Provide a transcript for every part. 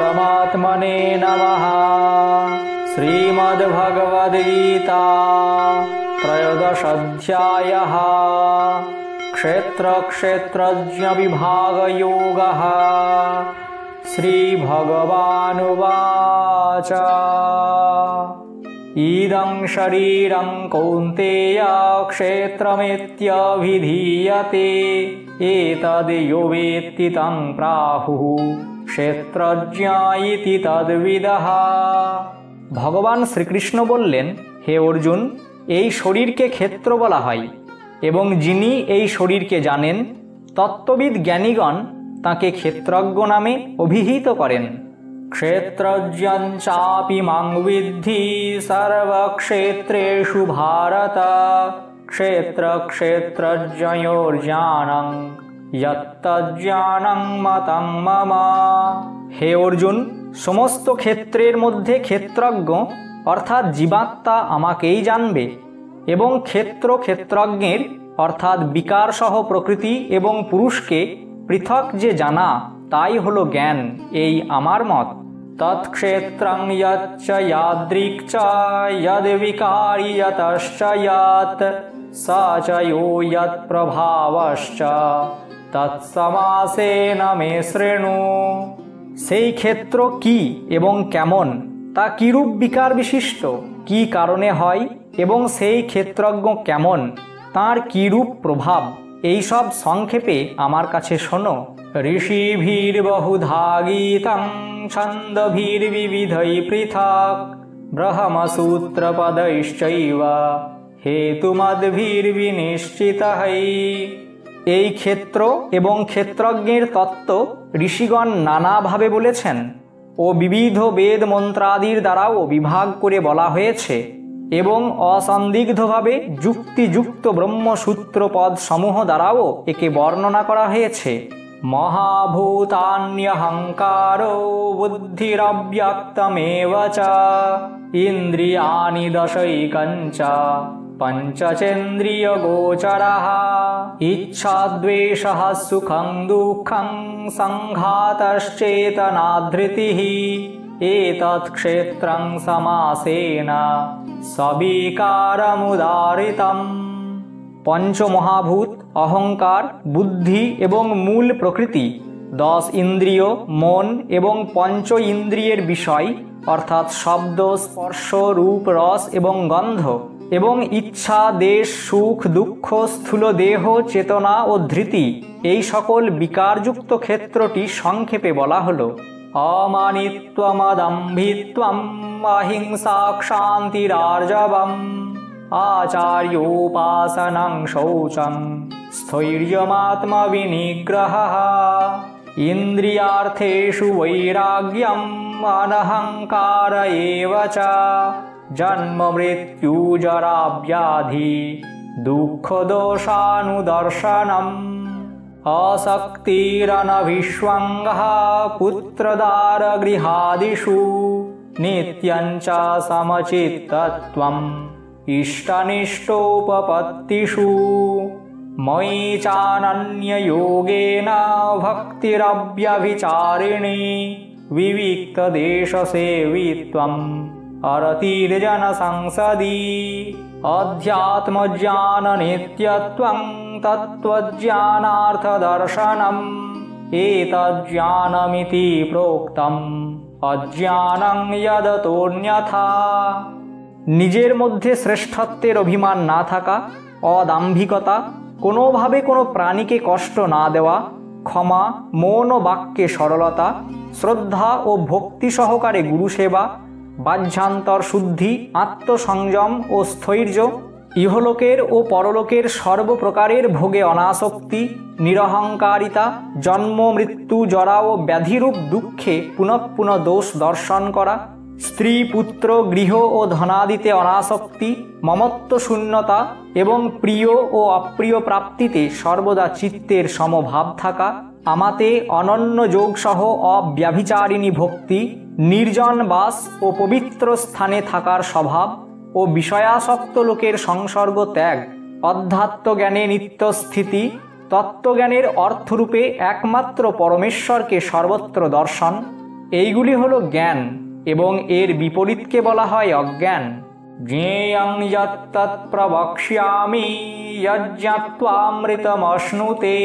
परमात्मने नमः। श्रीमद्भगवद्गीता त्रयोदश अध्यायः क्षेत्रक्षेत्रज्ञविभागयोगः। श्रीभगवानुवाच इदं शरीरं कौन्तेय क्षेत्रमित्यभिधीयते एतद् यो वेत्ति तं प्राहुः क्षेत्रज्ञ इति तद्विदः। ভগবান শ্রীকৃষ্ণ বললেন, হে অর্জুন, এই শরীরকে ক্ষেত্র বলা হয় এবং যিনি এই শরীরকে জানেন তত্ত্ববিদ জ্ঞানীগণ তাকে ক্ষেত্রজ্ঞ নামে অভিহিত করেন। ক্ষেত্রজ্ঞং চাপি মাং বিদ্ধি সর্বক্ষেত্রেষু ভারত ক্ষেত্রক্ষেত্রজ্ঞয়োর্জ্ঞানং যত্তজ্ঞানং মতং মম। হে অর্জুন, সমস্ত ক্ষেত্রের মধ্যে ক্ষেত্রজ্ঞ অর্থাৎ জীবাত্মা আমাকেই জানবে এবং ক্ষেত্র ক্ষেত্রজ্ঞের অর্থাৎ বিকারসহ প্রকৃতি এবং পুরুষকে পৃথক যে জানা তাই হলো জ্ঞান, এই আমার মত। তৎক্ষেত্রং যচ্চ ইয়াদৃক্ চ যদ্বিকারি যতশ্চ যৎ স চ यो যৎপ্রভাবশ্চ তৎসমাসেন মে শৃণু। সেই ক্ষেত্র কি এবং কেমন, তা কিরূপ বিকার বিশিষ্ট, কি কারণে হয় এবং সেই ক্ষেত্রজ্ঞ কেমন, তাঁর কিরূপ প্রভাব, এই সব সংক্ষেপে আমার কাছে শোনো। ঋষিভির্বহুধা গীতং ছন্দভির্বিবিধৈ পৃথক ব্রহ্মসূত্রপदैশ্চৈব হেতুমদ্ভির্বিনিশ্চিতৈ। এই ক্ষেত্র এবং ক্ষেত্রজ্ঞের তত্ত্ব ঋষিগণ নানাভাবে বলেছেন ও বিবিধ বেদ মন্ত্রাদির দ্বারাও বিভাগ করে বলা হয়েছে এবং অসন্দিগ্ধভাবে যুক্তিযুক্ত ব্রহ্মসূত্র পদ সমূহ দ্বারাও একে বর্ণনা করা হয়েছে। মহাভূতান্যহংকারো বুদ্ধিরব্যক্তমেব চ ইন্দ্রিয়াণি দশৈকঞ্চ পঞ্চচেন্দ্রিয়গোচরः ইচ্ছাদ্বেষः সুখং দুঃখং সংঘাতশ্চেতনাধৃতিः एतत् क्षेत्रं समासेन सविकारमुदाहृतम्। पंचमहाभूत, अहंकार, बुद्धि एवं मूल प्रकृति, 10 इंद्रिय, मन एवं पंच इंद्रियर विषय अर्थात शब्द, स्पर्श, रूप, रस एवं गंध एवं इच्छा, देश, सुख, दुख, स्थूल देह, चेतना और धृति এই সকল বিকারযুক্ত ক্ষেত্রটি সংক্ষেপে বলা হলো। अमानित्वमदम्भित्वम् अहिंसा क्षान्तिरार्जवम् आचार्योपासनं शौचं स्थैर्यमात्मविनिग्रहः इन्द्रियार्थेषु वैराग्यम् अनहङ्कार एव च जन्ममृत्युजराव्याधि दुःखदोषानुदर्शनम् असक्तिरनभिष्वङ्गः पुत्रदारगृहादिषु नित्यं च समचित्तत्वम् इष्टनिष्टोपपत्तिषु मयि चानन्ययोगेन भक्तिरव्यभिचारिणी विविक्तदेशसेवित्वम् अरतिर्जनसंसदि अध्यात्मज्ञाननित्यत्वं तत्त्वज्ञानार्थदर्शनम् एतज्ज्ञानमिति प्रोक्तम् अज्ञानं यदतोऽन्यथा। নিজের মধ্যে শ্রেষ্ঠত্বের অভিমান না থাকা, অদাম্ভিকতা, কোনোভাবে কোনো প্রাণীকে কষ্ট না দেওয়া, ক্ষমা, মন ও বাক্যে সরলতা, শ্রদ্ধা ও ভক্তি সহকারে গুরুসেবা, বাহ্যান্তর শুদ্ধি, আত্মসংযম ও স্থৈর্য, ইহলোকের ও পরলোকের সর্বপ্রকারের ভোগে অনাসক্তি, নিরহংকারিতা, জন্ম মৃত্যু জরা ও ব্যাধিরূপ দুঃখে পুনঃ পুনঃ দোষ দর্শন করা, স্ত্রী পুত্র গৃহ ও ধনাদিতে অনাসক্তি, মমত্ব শূন্যতা এবং প্রিয় ও অপ্রিয় প্রাপ্তিতে সর্বদা চিত্তের সমভাব থাকা, আমাতে অনন্য যোগ সহ অব্যভিচারিণী ভক্তি, নির্জন বাস ও পবিত্র স্থানে থাকার স্বভাব ও বিষয়াসক্ত লোকের সংসর্গ ত্যাগ, অধ্যাত্ম জ্ঞানে নিত্য স্থিতি, তত্ত্বজ্ঞানের অর্থরূপে একমাত্র পরমেশ্বরকে সর্বত্র দর্শন, এইগুলি হলো জ্ঞান এবং এর বিপরীতকে বলা হয় অজ্ঞান। জ্ঞেয়ং যত্তৎ প্রবক্ষ্যামি যজ্ঞাত্বামৃতমশ্নুতে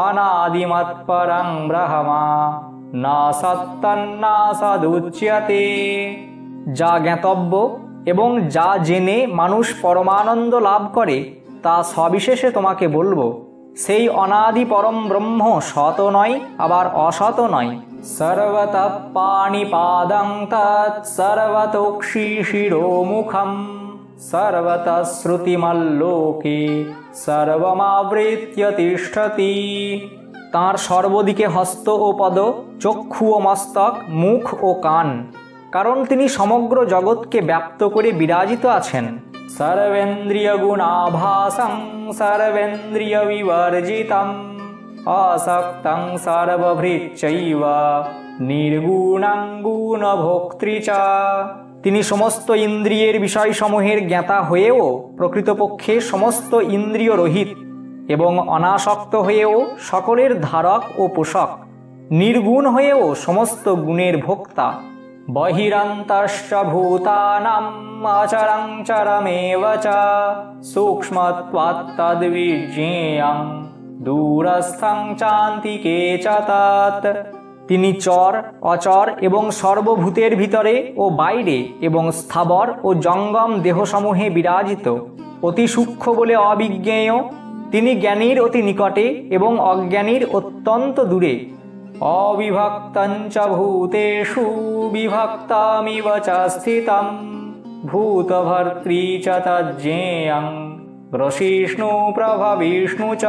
অনাদিমৎপরং ব্রহ্মা না সত্তন্না সদুচ্যতে। যা জ্ঞাতব্য এবং যা জেনে মানুষ পরমানন্দ লাভ করে তা সবিশেষে তোমাকে বলবো। সেই অনাদি পরম ব্রহ্ম সত নয়, আবার অসত নয়। সর্বতঃ পাণিপাদং তৎ সর্বতোক্ষিশিরোমুখম সর্বতঃ শ্রুতিমল্লোকে সর্বমাবৃত্য তিষ্ঠতি। তাঁর সর্বদিকে হস্ত ও পদ, চক্ষু ও মস্তক, মুখ ও কান, কারণ তিনি সমগ্র জগৎকে ব্যাপ্ত করে বিরাজিত আছেন। সর্বেন্দ্রিয় গুণাভাসং সর্বেন্দ্রিয় বিবর্জিতং আসক্তং সর্বভৃচ্চৈব নির্গুণং গুণভোক্তৃ চ। তিনি সমস্ত ইন্দ্রিয়ের বিষয়সমূহের জ্ঞাতা হয়েও প্রকৃতপক্ষে সমস্ত ইন্দ্রিয় রহিত এবং অনাসক্ত হয়েও সকলের ধারক ও পোষক, নির্গুণ হয়েও সমস্ত গুণের ভোক্তা। বহিরন্তশ্চ ভূতানাং অচরং চরমেব চ সূক্ষ্মত্বাৎ তদ্বিজ্ঞেয়ং দূরস্থং চান্তিকে চ তৎ। তিনি চর, অচর এবং সর্বভূতের ভিতরে ও বাইরে এবং স্থাবর ও জঙ্গম দেহসমূহে বিরাজিত, অতি সূক্ষ্ম বলে অবিজ্ঞেয়। তিনি জ্ঞানীর অতি নিকটে এবং অজ্ঞানীর অত্যন্ত দূরে। অবিভক্তং চ ভূতেষু বিভক্তমিব চ স্থিতং ভূতভর্তৃ চ তজ্জ্ঞেয়ং গ্রসিষ্ণু প্রভবিষ্ণু চ।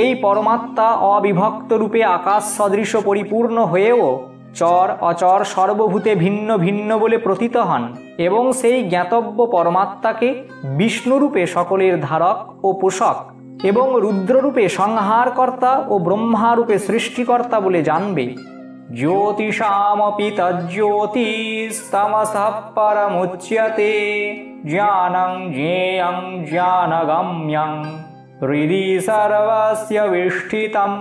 এই পরমাত্মা অবিভক্ত রূপে আকাশ সদৃশ পরিপূর্ণ হয়েও চর অচর সর্বভূতে ভিন্ন ভিন্ন বলে প্রতীত হন এবং সেই জ্ঞাতব্য পরমাত্মাকে বিষ্ণুরূপে সকলের ধারক ও পোষক এবং রুদ্ররূপে সংহারকর্তা ও ব্রহ্মারূপে সৃষ্টিকর্তা বলে জানবে। জ্যোতিষামপি তজ্জ্যোতিস্তমসঃ পরমুচ্যতে জ্ঞানং জ্ঞেয়ং জ্ঞানগম্যং হৃদি সর্বস্য বিষ্ঠিতম।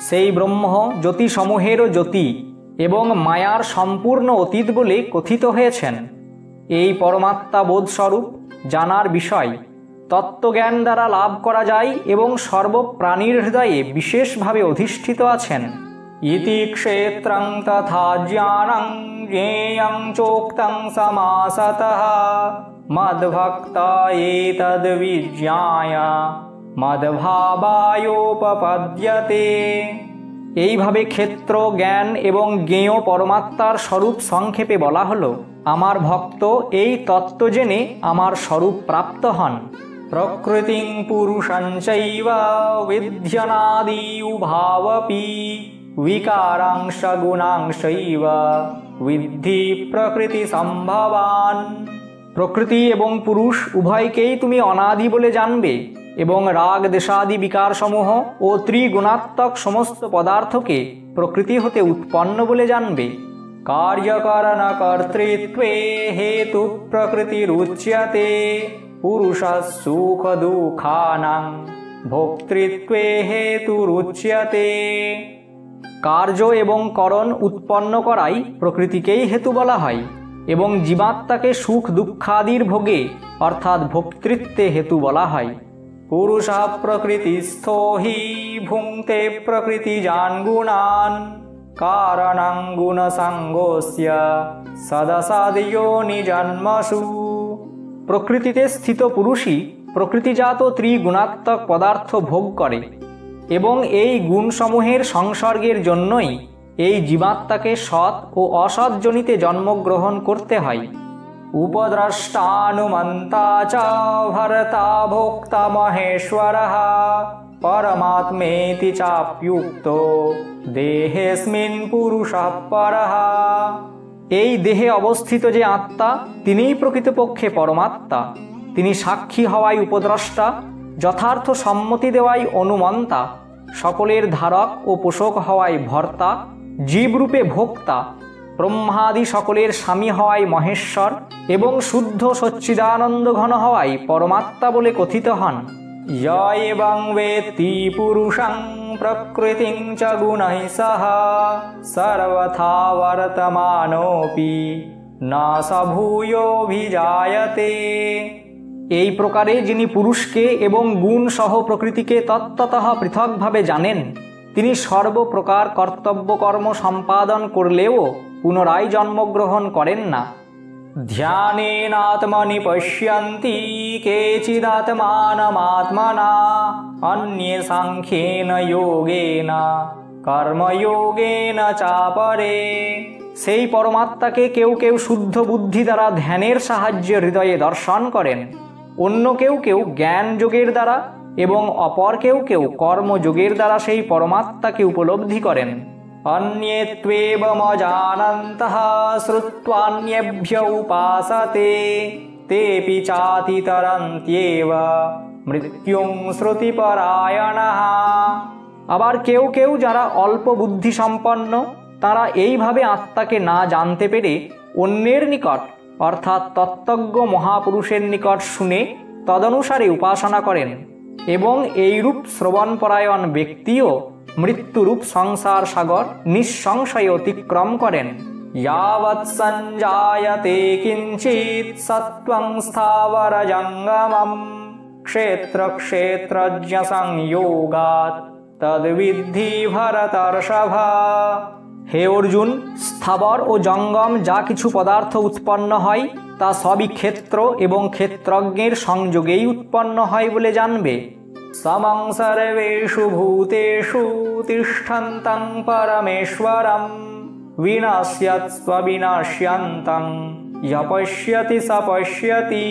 সেই ব্রহ্ম জ্যোতিসমূহেরও জ্যোতি এবং মায়ার সম্পূর্ণ অতীত বলে কথিত হয়েছেন। এই পরমাত্মা বোধস্বরূপ জানার বিষয় তত্ত্বজ্ঞান দ্বারা লাভ করা যায় এবং সর্বপ্রাণীর হৃদয়ে বিশেষভাবে অধিষ্ঠিত আছেন। ইতি ক্ষেত্রং তথা জ্ঞানং জ্ঞেয়ং চোক্তং সমাসতঃ মদ্ভক্তা এতদ্বিজ্ঞায় মদ্ভাবায়োপপদ্যতে। এইভাবে ক্ষেত্র, জ্ঞান এবং জ্ঞেয় পরমাত্মার স্বরূপ সংক্ষেপে বলা হলো। আমার ভক্ত এই তত্ত্ব জেনে আমার স্বরূপ প্রাপ্ত হন। প্রকৃতিং পুরুষং চৈব বিদ্যনাদি উভাবপি বিকারাংশ গুণাংশৈব বিদ্ধি প্রকৃতি সম্ভবান। প্রকৃতি এবং পুরুষ উভয়কেই তুমি অনাদি বলে জানবে এবং রাগ দেশাদি বিকারসমূহ ও ত্রিগুণাত্মক সমস্ত পদার্থকে প্রকৃতি হতে উৎপন্ন বলে জানবে। কার্যকরণ কর্তৃত্বে হেতু প্রকৃতিরুচ্যতে পুরুষঃ সুখ দুঃখানাং ভোক্তৃত্বে হেতুরুচ্যতে। কার্য এবং করণ উৎপন্ন করাই প্রকৃতিকেই হেতু বলা হয় এবং জীবাত্মাকে সুখ দুঃখাদির ভোগে অর্থাৎ ভোক্তৃত্বে হেতু বলা হয়। পুরুষঃ প্রকৃতিস্থো হি ভুঙ্ক্তে প্রকৃতিজান গুণান কারণং গুণসঙ্গস্য সদসাদয়োনি জন্মসু। প্রকৃতিতে স্থিত পুরুষই প্রকৃতিজাত ত্রিগুণাত্মক পদার্থ ভোগ করে এবং এই গুণসমূহের সংসর্গের জন্যই এই জীবাত্মাকে সৎ ও অসৎ জনিতে জন্মগ্রহণ করতে হয়। উপদ্রষ্টানুমন্তা চ ভর্তা ভোক্তা মহেশ্বরঃ পরমাত্মেতি চাপ্যুক্তো দেহেস্মিন পুরুষঃ পরঃ। এই দেহে অবস্থিত যে আত্মা তিনিই প্রকৃতপক্ষে পরমাত্মা। তিনি সাক্ষী হওয়ায় উপদ্রষ্টা, যথার্থ সম্মতি দেওয়াই অনুমন্তা, সকলের ধারক ও পোষক হওয়ায় ভর্তা, জীবরূপে ভোক্তা, ব্রহ্মাদি সকলের স্বামী হওয়ায় মহেশ্বর এবং শুদ্ধ সচ্চিদানন্দ ঘন হওয়ায় পরমাত্মা বলে কথিত হন। য় এবং বেত্তি পুরুষং প্রকৃতিং চ গুণৈঃ সহ সর্বথা বর্তমানোপি না স ভূয়োভিজায়তে। এই প্রকারে যিনি পুরুষকে এবং গুণ সহ প্রকৃতিকে তত্ত্বতঃ পৃথকভাবে জানেন, তিনি সর্বপ্রকার কর্তব্য কর্ম সম্পাদন করলেও পুনরায় জন্মগ্রহণ করেন না। ধ্যানেনাত্মনি পশ্যন্তি কেচিদাত্মানমাত্মনা অন্যে সাংখ্যেন যোগেন কর্মযোগেন চাপরে। সেই পরমাত্মাকে কেউ কেউ শুদ্ধ বুদ্ধি দ্বারা ধ্যানের সাহায্যে হৃদয়ে দর্শন করেন, অন্য কেউ কেউ জ্ঞান যোগের দ্বারা এবং অপর কেউ কেউ কর্মযোগের দ্বারা সেই পরমাত্মাকে উপলব্ধি করেন। অন্যে ত্বেবমজানন্তঃ শ্রুত্বান্যেভ্য উপাসতে তেপি চাতিতরন্ত্যেব মৃত্যুং শ্রুতিপরায়ণঃ। আবার কেউ কেউ যারা অল্প বুদ্ধি সম্পন্ন, তারা এইভাবে আত্মাকে না জানতে পেরে অন্যের নিকট অর্থাৎ তত্ত্বজ্ঞ মহাপুরুষের নিকট শুনে তদনুসারে উপাসনা করেন এবং এইরূপ শ্রবণপরায়ণ ব্যক্তিও মৃত্যুরূপ সংসার সাগর নিঃসংশয়ে অতিক্রম করেন। यावत् सञ्जायते किञ्चित् सत्त्वं स्थावरजङ्गमं क्षेत्रक्षेत्रज्ञसंयोगात् तद्विद्धि भरतर्षभ। হে অর্জুন, স্থাবর ও জঙ্গম যা কিছু পদার্থ উৎপন্ন হয় তা সবই ক্ষেত্র এবং ক্ষেত্রজ্ঞের সংযোগেই উৎপন্ন হয় বলে জানবে। সমং সর্বেষু ভূতেষু তিষ্ঠন্তং পরমেশ্বরম বিনাশ্যৎস্ব বিনাশ্যন্তং ইহ পশ্যতি স পশ্যতি।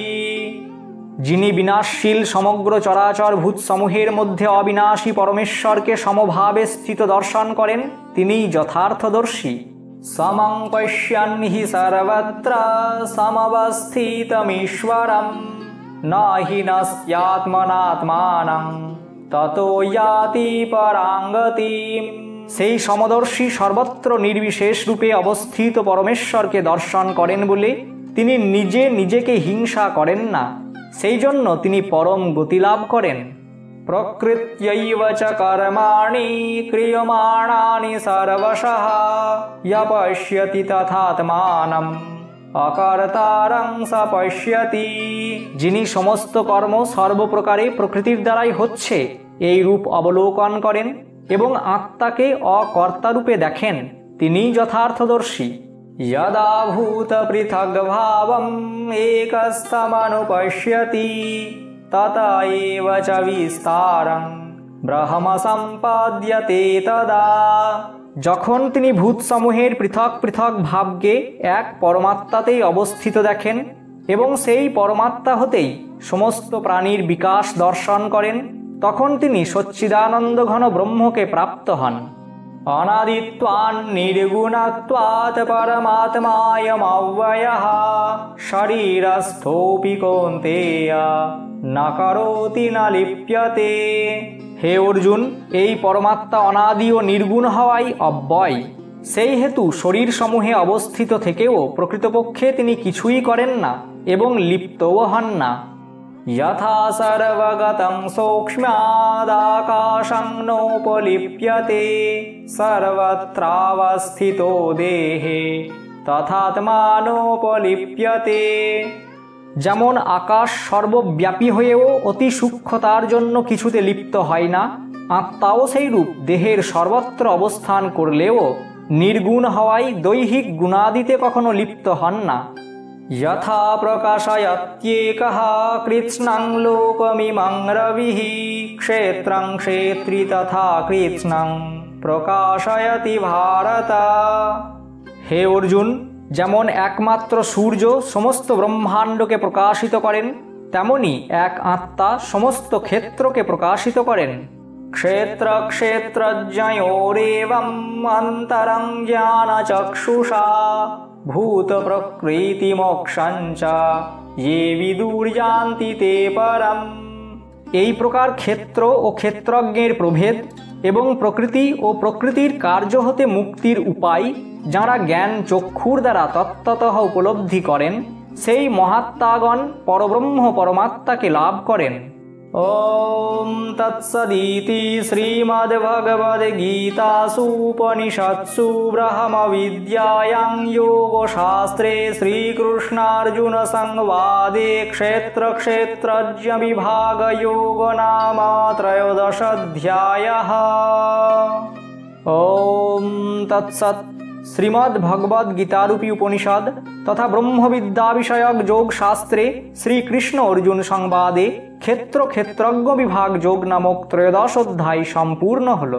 যিনি বিনাশশীল সমগ্র চরাচর ভূতসমূহের মধ্যে অবিনাশী পরমেশ্বরকে সমভাবে স্থিত দর্শন করেন, তিনিই যথার্থদর্শী। সমং পশ্যন হি সর্বত্র সমবস্থিতমীশ্বরম নাহি নস্যাত্মনাত্মানং ততো ইয়াতি পরাং গতিম। সেই সমদর্শী সর্বত্র নির্বিশেষ রূপে অবস্থিত পরমেশ্বরকে দর্শন করেন বলে তিনি নিজে নিজেকে হিংসা করেন না, সেই জন্য তিনি পরম গতি লাভ করেন। প্রকৃত্যৈব চ কর্মাণি ক্রিয়মাণানি সর্বশঃ ইহ পশ্যতি তথাত্মানম অকর্তারং স পশ্যতি। যিনি সমস্ত কর্ম সর্বপ্রকারে প্রকৃতির দ্বারাই হচ্ছে এই রূপ অবলোকন করেন এবং আত্মাকে অকর্তারূপে দেখেন, তিনিই যথার্থদর্শী। यदा भूत पृथग्भावम् एकस्थमनुपश्यति तत एव च विस्तारं ब्रह्म सम्पद्यते तदा। যখন তিনি ভূতসমূহের পৃথক পৃথক ভাবকে এক পরমাত্মাতেই অবস্থিত দেখেন এবং সেই পরমাত্মা হতেই সমস্ত প্রাণীর বিকাশ দর্শন করেন, তখন তিনি সচ্চিদানন্দ ঘন ব্রহ্মকে প্রাপ্ত হন। অনাদিত্বাৎ নির্গুণত্বাৎ পরমাত্মায়মব্যয়ঃ শরীরস্থোপি কৌন্তেয় ন করোতি ন লিপ্যতে। হে অর্জুন, এই পরমাত্মা অনাদি ও নির্গুণ হওয়াই অব্যয়, সেই হেতু শরীর সমূহে অবস্থিত থেকেও প্রকৃতপক্ষে তিনি কিছুই করেন না এবং লিপ্তও হন না। यथा सर्वगतं सौक्ष्म्यादाकाशं नोपलिप्यते सर्वत्रावस्थितो देहे तथात्मानोपलिप्यते। যেমন আকাশ সর্বব্যাপী হয়েও অতি সূক্ষ্মতার জন্য কিছুতে লিপ্ত হয় না, আত্মাও সেই রূপ দেহের সর্বত্র অবস্থান করলেও নির্গুণ হওয়ায় দৈহিক গুণাদিতে কখনো লিপ্ত হন না। यथा प्रकाशयत्येकः कृत्स्नं लोकमिमं रविः क्षेत्रं क्षेत्री तथा कृत्स्नं प्रकाशयति भारत। হে অর্জুন, যেমন একমাত্র সূর্য সমস্ত ব্রহ্মাণ্ডকে প্রকাশিত করেন, তেমনি এক আত্মা সমস্ত ক্ষেত্রকে প্রকাশিত করেন। क्षेत्र क्षेत्रज्ञयोरेवम् अन्तरं ज्ञानचक्षुषा ভূত প্রকৃতি মোক্ষঞ্চ ये विदुर्যান্তি তে পরম। এই প্রকার ক্ষেত্র ও ক্ষেত্রজ্ঞের প্রভেদ এবং প্রকৃতি ও প্রকৃতির কার্য হতে মুক্তির উপায় যাঁরা জ্ঞান চক্ষুর দ্বারা তত্ত্বতঃ উপলব্ধি করেন, সেই মহাত্মাগণ পরব্রহ্ম পরমাত্মাকে লাভ করেন। ॐ तत्सदिति श्रीमद्भगवद्गीतासु उपनिषत्सु ब्रह्मविद्यायां योगशास्त्रे श्रीकृष्णार्जुनसंवादे क्षेत्रक्षेत्रज्ञविभागयोगो नाम त्रयोदशोऽध्यायः। ॐ तत्सत्। श्रीमद्भगवद्गीतारूपी उपनिषद तथा ब्रह्मविद्या विषयक योग शास्त्रे श्री कृष्ण अर्जुन संवादे क्षेत्र क्षेत्रज्ञ विभाग योग नामक त्रयोदश अध्याय सम्पूर्ण हलो।